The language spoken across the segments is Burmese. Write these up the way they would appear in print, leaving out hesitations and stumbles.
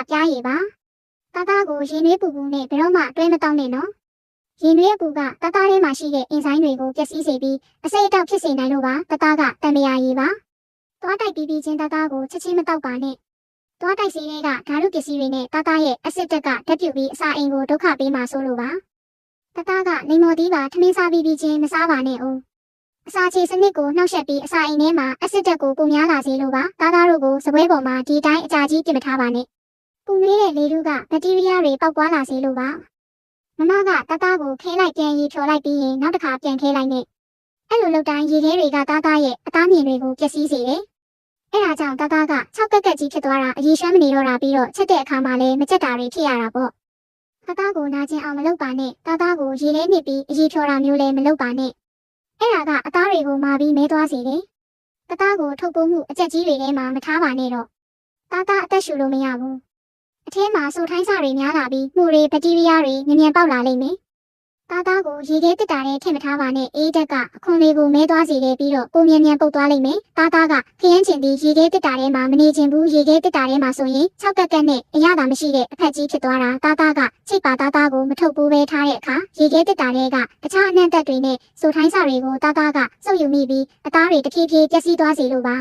ပြားရည်ပါတာတာကိုရင်နှွေးပူပူနဲ့ဘယ်တော့မှတွဲမတောင်းနဲ့နော်ရင်နှွေးပူကတာတာထဲမှာရှိတဲ့အင်ဇိုင်းတွေကိုပျက်စီးစေပြီးအစိတ်အတောက်ဖြစ်စေနိုင်လို့ပါတာတာကတံမြာရည်ပါသွားတိုက်ပြီးချင်းတာတာကိုချက်ချင်းမတောက်ပါနဲ့သွားတိုက်စီတွေကဓာတုပစ္စည်းတွေနဲ့တာတာရဲ့အစစ်တက်ကဓာတ်ပြုတ်ပြီးအစာအိမ်ကိုဒုက္ခပေးမှဆိုလို့ပါတာတာကနေမော်တီးပါထမင်းစားပြီးချင်းမစားပါနဲ့ဦးအစာချေစနစ်ကိုနှောက်ယှက်ပြီးအစာအိမ်ထဲမှာအစစ်တက်ကိုပုံများလာစေလို့ပါတာတာတို့ကိုစပွဲပေါ်မှာဒီတိုင်းအကြာကြီးပြစ်မထားပါနဲ့ပူနွေးတဲ့လေထုကဘက်တီးရီးယားတွေပေါက်ပွားလာစေလို့ပါမမကတာတာကိုခဲလိုက်ပြန်ရေဖြော်လိုက်ပြီးရင်နောက်တစ်ခါပြန်ခဲလိုက်နဲ့အဲ့လိုလုပ်တိုင်းရေခဲတွေကတာတာရဲ့အသားမြင်တွေကိုပျက်စီးစေတယ်အဲ့ဒါကြောင့်တာတာက6ကက်ကက်ကြီးဖြစ်သွားတာအရေးရှမ်းမနေတော့တာပြီးတော့ချက်တဲ့အခါမှာလည်းမချက်တာတွေဖြစ်ရတာပေါ့တာတာကိုနာကျင်အောင်မလုပ်ပါနဲ့တာတာကိုရေထဲနှစ်ပြီးအရေးဖြော်တာမျိုးလည်းမလုပ်ပါနဲ့အဲ့ဒါကအသားတွေကိုမာပြီးမဲသွားစေတယ်တာတာကိုထုတ်ပိုးမှုအကျက်ကြီးတွေထဲမှာမထားပါနဲ့တော့တာတာအသက်ရှူလို့မရဘူးအထဲမှာဆိုထိုင်းစာတွေများလာပြီးမှုတွေဘက်တီးရီးယားတွေမြန်ပေါက်လာလိမ့်မယ်တာတာကိုရေခဲတစ်တာထဲထည့်မထားပါနဲ့အေးတက်ကအခွန်လေးကိုမဲသွားစေတယ်ပြီးတော့ပုံမြန်ပုတ်သွားလိမ့်မယ်တာတာကခရမ်းချင်ပြီးရေခဲတစ်တာထဲမှာမနေချင်ဘူးရေခဲတစ်တာထဲမှာဆိုရင်6ကက်ကက်နဲ့အရသာမရှိတဲ့အဖက်ကြီးဖြစ်သွားတာတာတာကချိတ်ပါတာတာကိုမထုတ်ဘူးပဲထားတဲ့အခါရေခဲတစ်တာထဲကတခြားအနှံ့သက်တွေနဲ့ဆိုထိုင်းစာတွေကိုတာတာကစုပ်ယူမိပြီးအသားတွေတဖြည်းဖြည်းပျက်စီးသွားစေလို့ပါ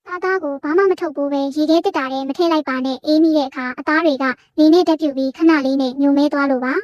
တာတာကိုဘာမှမထုတ်ဘူးပဲရေခဲတစ်တာထဲမထည့်လိုက်ပါနဲ့အေးမိတဲ့အခါအသားတွေကနေနဲ့တက်ပြုတ်ပြီးခဏလေးနဲ့ညိုမဲသွားလို့ပါ